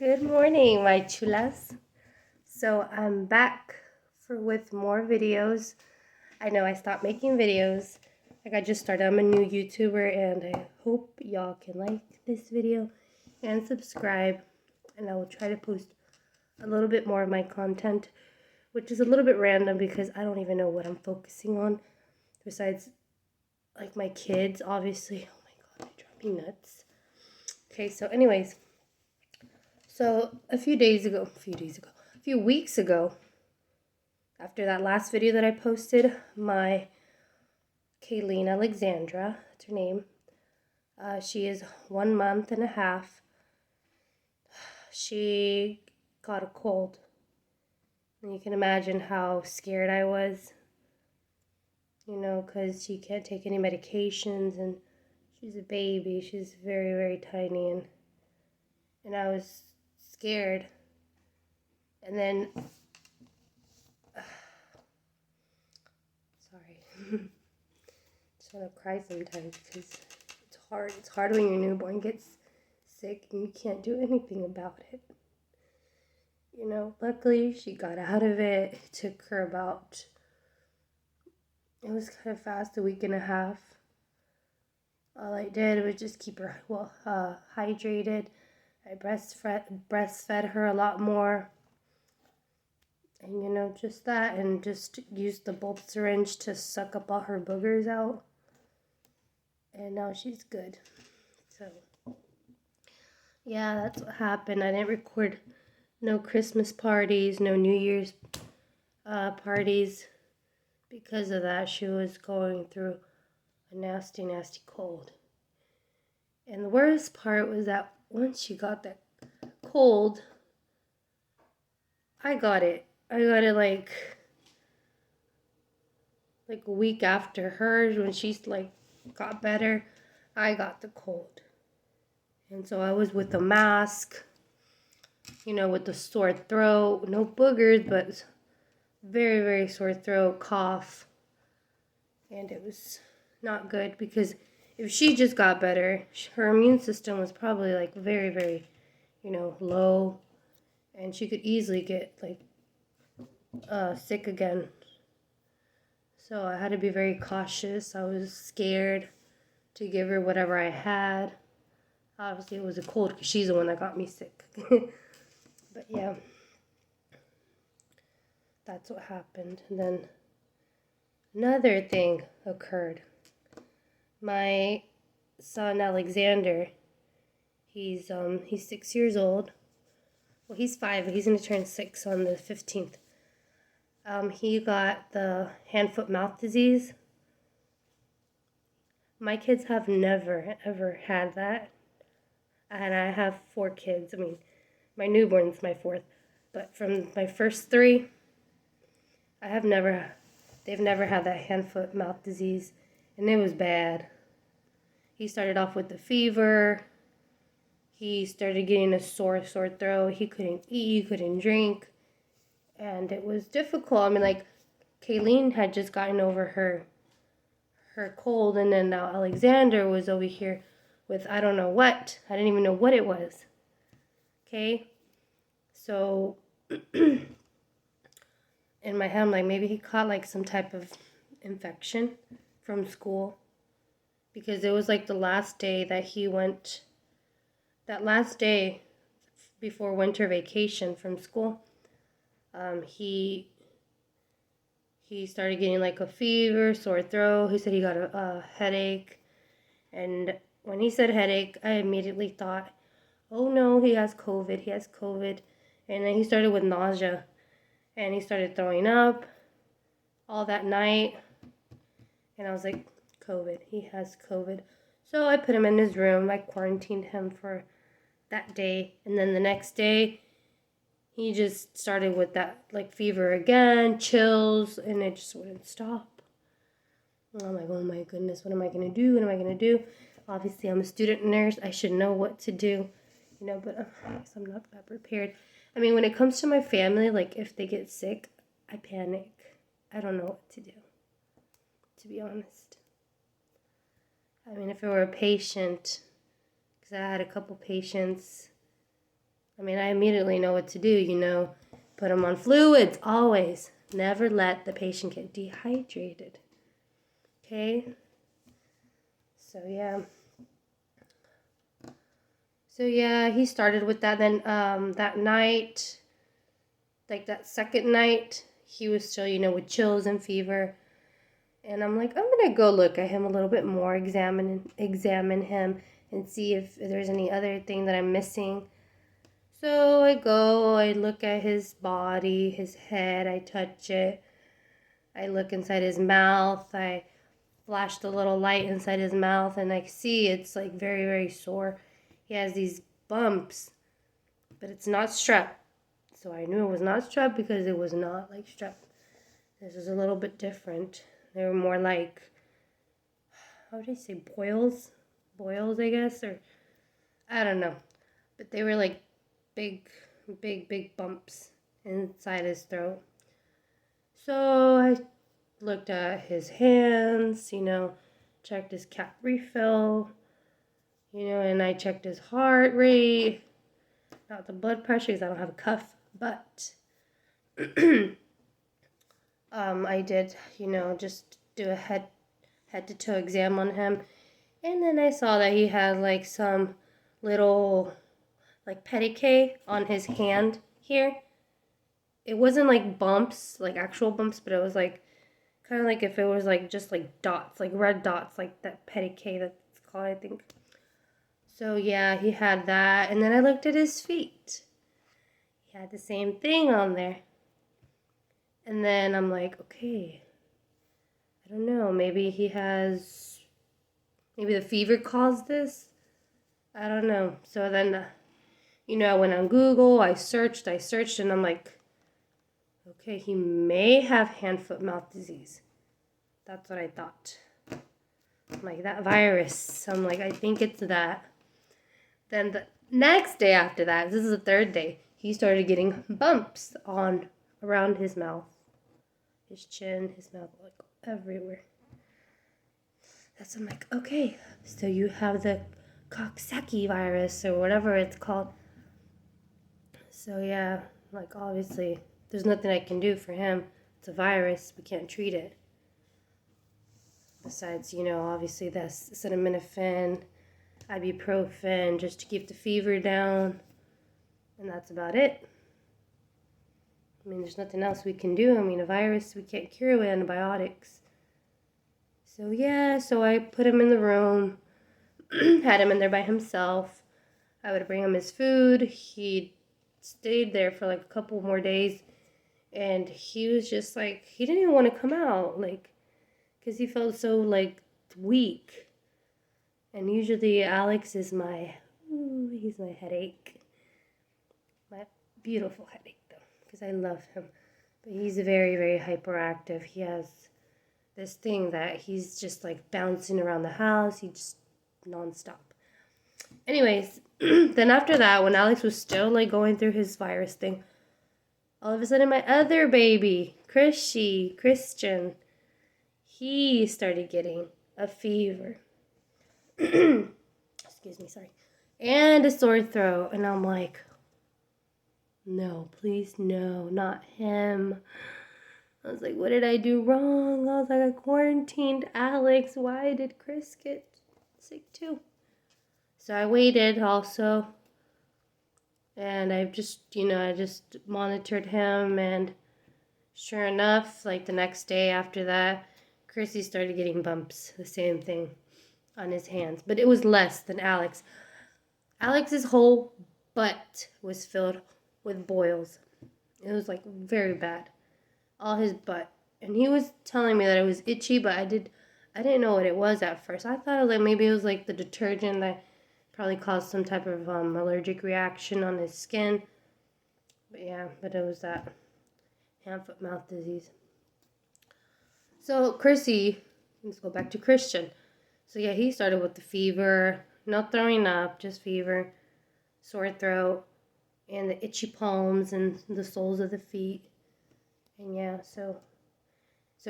Good morning, my chulas. So I'm back with more videos. I know I stopped making videos. Like I just started. I'm a new YouTuber, and I hope y'all can like this video and subscribe. And I will try to post a little bit more of my content, which is a little bit random because I don't even know what I'm focusing on. Besides, like my kids, obviously. Oh my god, they drive me nuts. Okay, so anyways. So a few weeks ago, after that last video that I posted, my Kayleen Alexandra, that's her name, she is 1 month and a half. She got a cold. And you can imagine how scared I was, because she can't take any medications and she's a baby. She's very, very tiny, and I was scared. And then, sorry. Just want to cry sometimes because it's hard. It's hard when your newborn gets sick and you can't do anything about it. Luckily she got out of it. It took her it was kind of fast, a week and a half. All I did was just keep her hydrated. I breastfed her a lot more. And just that, and just used the bulb syringe to suck up all her boogers out. And now she's good. So yeah, that's what happened. I didn't record no Christmas parties, no New Year's parties. Because of that, she was going through a nasty, nasty cold. And the worst part was that once she got that cold, I got it. I got it like a week after hers. When she's got better, I got the cold. And so I was with a mask, with the sore throat, no boogers, but very, very sore throat, cough. And it was not good because if she just got better, her immune system was probably very, very, low. And she could easily get sick again. So I had to be very cautious. I was scared to give her whatever I had. Obviously it was a cold because she's the one that got me sick. But yeah, that's what happened. And then another thing occurred. My son Alexander, he's 6 years old. Well, he's 5. He's gonna turn 6 on the 15th. He got the hand, foot, mouth disease. My kids have never ever had that, and I have 4 kids. I mean, my newborn's my 4th, but from my first 3, they've never had that hand, foot, mouth disease, and it was bad. He started off with the fever. He started getting a sore throat. He couldn't eat, he couldn't drink, and it was difficult. I mean, Kayleen had just gotten over her cold, and then now Alexander was over here with I don't know what. I didn't even know what it was. Okay? So in my head, I'm like, maybe he caught some type of infection from school, because it was the last day that he went, that last day before winter vacation from school. He started getting a fever, sore throat. He said he got a headache, and when he said headache, I immediately thought, oh no, he has COVID. And then he started with nausea, and he started throwing up all that night. And I was like, COVID, he has COVID. So I put him in his room. I quarantined him for that day. And then the next day, he just started with that fever again, chills, and it just wouldn't stop. I'm like, oh my goodness, what am I going to do? Obviously, I'm a student nurse. I should know what to do, but I guess I'm not that prepared. I mean, when it comes to my family, if they get sick, I panic. I don't know what to do, to be honest. I mean, if it were a patient, because I had a couple patients, I mean, I immediately know what to do. Put him on fluids, always. Never let the patient get dehydrated. Okay? So, yeah. He started with that. Then that night, like that second night, he was still, with chills and fever. And I'm like, I'm going to go look at him a little bit more, examine him, and see if there's any other thing that I'm missing. So I look at his body, his head, I touch it. I look inside his mouth. I flash the little light inside his mouth, and I see it's like very, very sore. He has these bumps, but it's not strep. So I knew it was not strep because it was not like strep. This is a little bit different. They were more like, how would I say, boils? Boils, I guess, or I don't know. But they were like big bumps inside his throat. So I looked at his hands, checked his cap refill, and I checked his heart rate, not the blood pressure because I don't have a cuff, but I did, just do a head to toe exam on him. And then I saw that he had like some little like pedicay on his hand here. It wasn't like bumps, like actual bumps, but it was like kind of like if it was like just like dots, like red dots, like that pedicay that's called, I think. So yeah, he had that. And then I looked at his feet. He had the same thing on there. And then I'm like, okay, I don't know, maybe the fever caused this. I don't know. So then, I went on Google, I searched, and I'm like, okay, he may have hand, foot, mouth disease. That's what I thought. I'm like, that virus. I'm like, I think it's that. Then the next day after that, this is the third day, he started getting bumps around his mouth, his chin, his mouth, like everywhere. That's, I'm like, okay, so you have the Coxsackie virus or whatever it's called. So yeah, like obviously there's nothing I can do for him. It's a virus, we can't treat it. Besides, obviously that's acetaminophen, ibuprofen, just to keep the fever down. And that's about it. I mean, there's nothing else we can do. I mean, a virus we can't cure with antibiotics. So yeah, so I put him in the room, had him in there by himself. I would bring him his food. He stayed there for like a couple more days. And he was just like, he didn't even want to come out, like, because he felt so, like, weak. And usually Alex is he's my headache. My beautiful headache, though, because I love him. But he's very, very hyperactive. He has this thing that he's just, like, bouncing around the house. He just nonstop. Anyways, then after that, when Alex was still, like, going through his virus thing, all of a sudden my other baby, Christian, he started getting a fever. Excuse me, sorry. And a sore throat. And I'm like, no, please, no, not him. I was like, what did I do wrong? I was like, I quarantined Alex. Why did Chris get sick too? So I waited also. And I just monitored him. And sure enough, like the next day after that, Chrissy started getting bumps, the same thing, on his hands. But it was less than Alex. Alex's whole butt was filled with boils. It was like very bad. All his butt. And he was telling me that it was itchy, but I didn't know what it was at first. I thought maybe it was like the detergent that probably caused some type of allergic reaction on his skin. But it was that hand, foot, mouth disease. So Chrissy, let's go back to Christian. So yeah, he started with the fever, not throwing up, just fever, sore throat, and the itchy palms and the soles of the feet. And yeah, so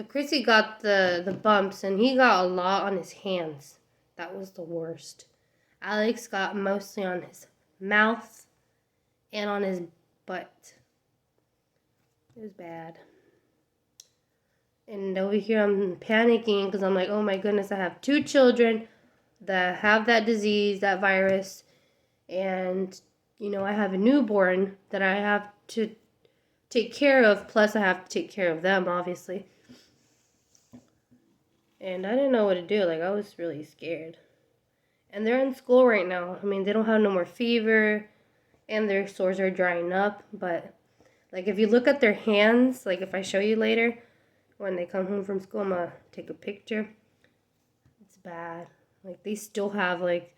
Chrissy got the bumps, and he got a lot on his hands. That was the worst. Alex got mostly on his mouth and on his butt. It was bad. And over here I'm panicking because I'm like, oh my goodness, I have 2 children that have that disease, that virus, and I have a newborn that I have to take care of, plus I have to take care of them, obviously. And I didn't know what to do. Like, I was really scared. And they're in school right now. I mean, they don't have no more fever, and their sores are drying up, but like if you look at their hands, like if I show you later when they come home from school, I'm gonna take a picture. It's bad. Like they still have like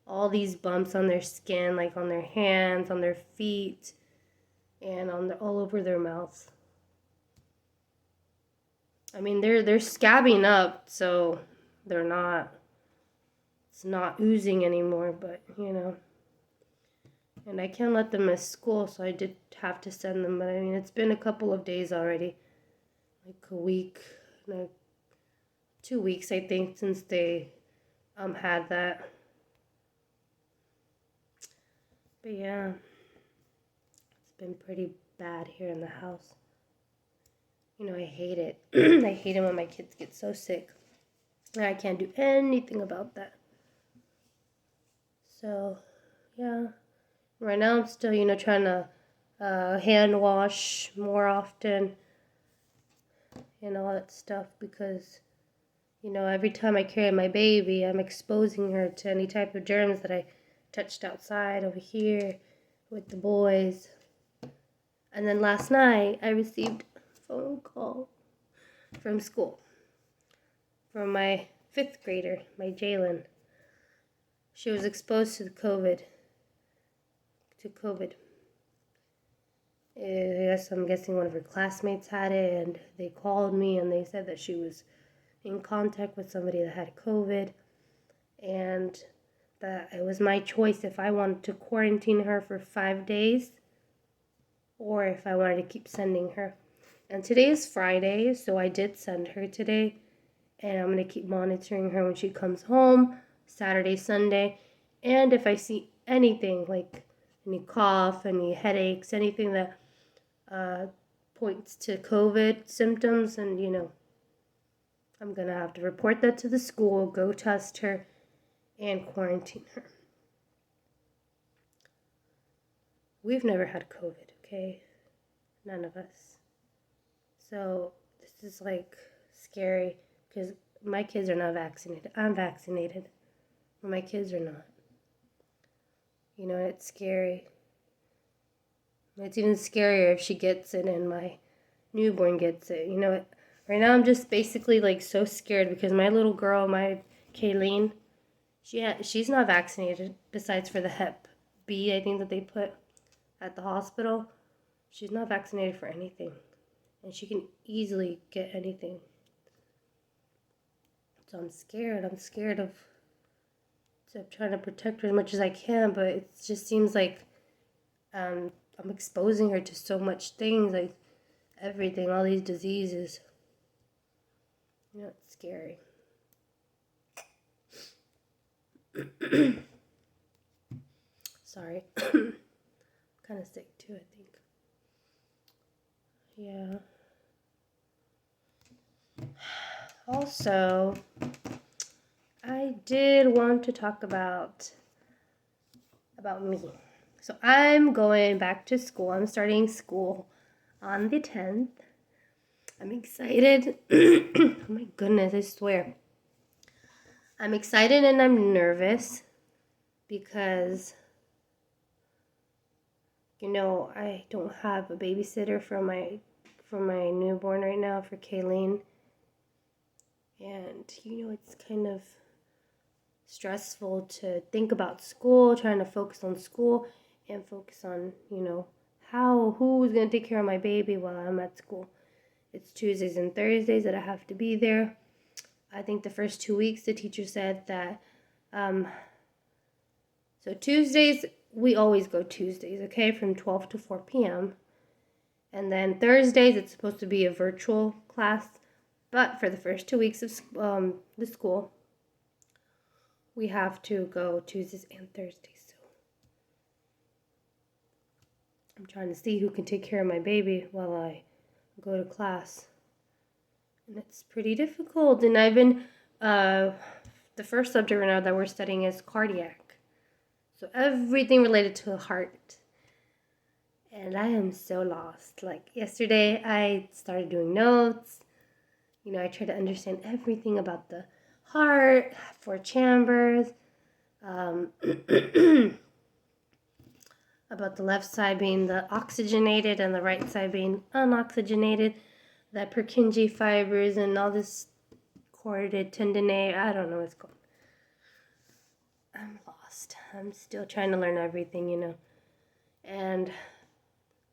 all these bumps on their skin, like on their hands, on their feet, and all over their mouths. I mean, they're scabbing up, so it's not oozing anymore, but and I can't let them miss school, so I did have to send them. But I mean, it's been a couple of days already, like a week, no, 2 weeks I think, since they had that. But yeah, it's been pretty bad here in the house. I hate it. I hate it when my kids get so sick. And I can't do anything about that. So, yeah. Right now I'm still, trying to hand wash more often and all that stuff because, every time I carry my baby, I'm exposing her to any type of germs that I touched outside over here with the boys. And then last night I received a phone call from school from my 5th grader, my Jalen. She was exposed to COVID. Yes, I'm guessing one of her classmates had it, and they called me and they said that she was in contact with somebody that had COVID, and that it was my choice if I wanted to quarantine her for 5 days or if I wanted to keep sending her. And today is Friday, so I did send her today, and I'm going to keep monitoring her when she comes home, Saturday, Sunday, and if I see anything like any cough, any headaches, anything that points to COVID symptoms, and I'm gonna have to report that to the school, go test her, and quarantine her. We've never had COVID, okay? None of us. So this is like scary because my kids are not vaccinated. I'm vaccinated, but my kids are not. It's scary. It's even scarier if she gets it and my newborn gets it. Right now I'm just basically like so scared because my little girl, my Kayleen, she's not vaccinated besides for the Hep B, I think that they put at the hospital. She's not vaccinated for anything, and she can easily get anything. So I'm scared. I'm trying to protect her as much as I can, but it just seems like I'm exposing her to so much things, like everything, all these diseases. It's scary. Sorry. Kind of sick too, I think. Yeah. Also, I did want to talk about me. So I'm going back to school. I'm starting school on the 10th. I'm excited. Oh my goodness, I swear. I'm excited and I'm nervous because, I don't have a babysitter for my newborn right now, for Kayleen. And, it's kind of stressful to think about school, trying to focus on school and focus on, who's going to take care of my baby while I'm at school. It's Tuesdays and Thursdays that I have to be there. I think the first 2 weeks the teacher said that, so Tuesdays, we always go Tuesdays, okay, from 12 to 4 p.m. And then Thursdays, it's supposed to be a virtual class. But for the first 2 weeks of the school, we have to go Tuesdays and Thursdays. So I'm trying to see who can take care of my baby while I go to class. And it's pretty difficult. And I've been, the first subject right now that we're studying is cardiac. So everything related to the heart. And I am so lost. Like yesterday, I started doing notes. I try to understand everything about the heart, four chambers, about the left side being the oxygenated and the right side being unoxygenated, the Purkinje fibers and all this chordate tendinate. I don't know what's going on. I'm lost. I'm still trying to learn everything, and I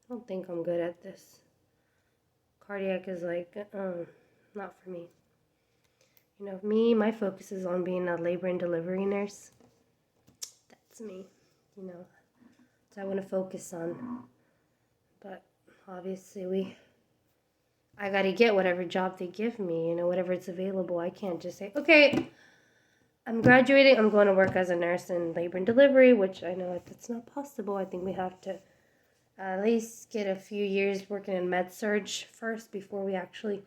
don't think I'm good at this. Cardiac is like, not for me. My focus is on being a labor and delivery nurse. That's me, So I want to focus on. But obviously I got to get whatever job they give me, whatever it's available. I can't just say, okay, I'm graduating, I'm going to work as a nurse in labor and delivery, which I know that's not possible. I think we have to at least get a few years working in med surg first before we actually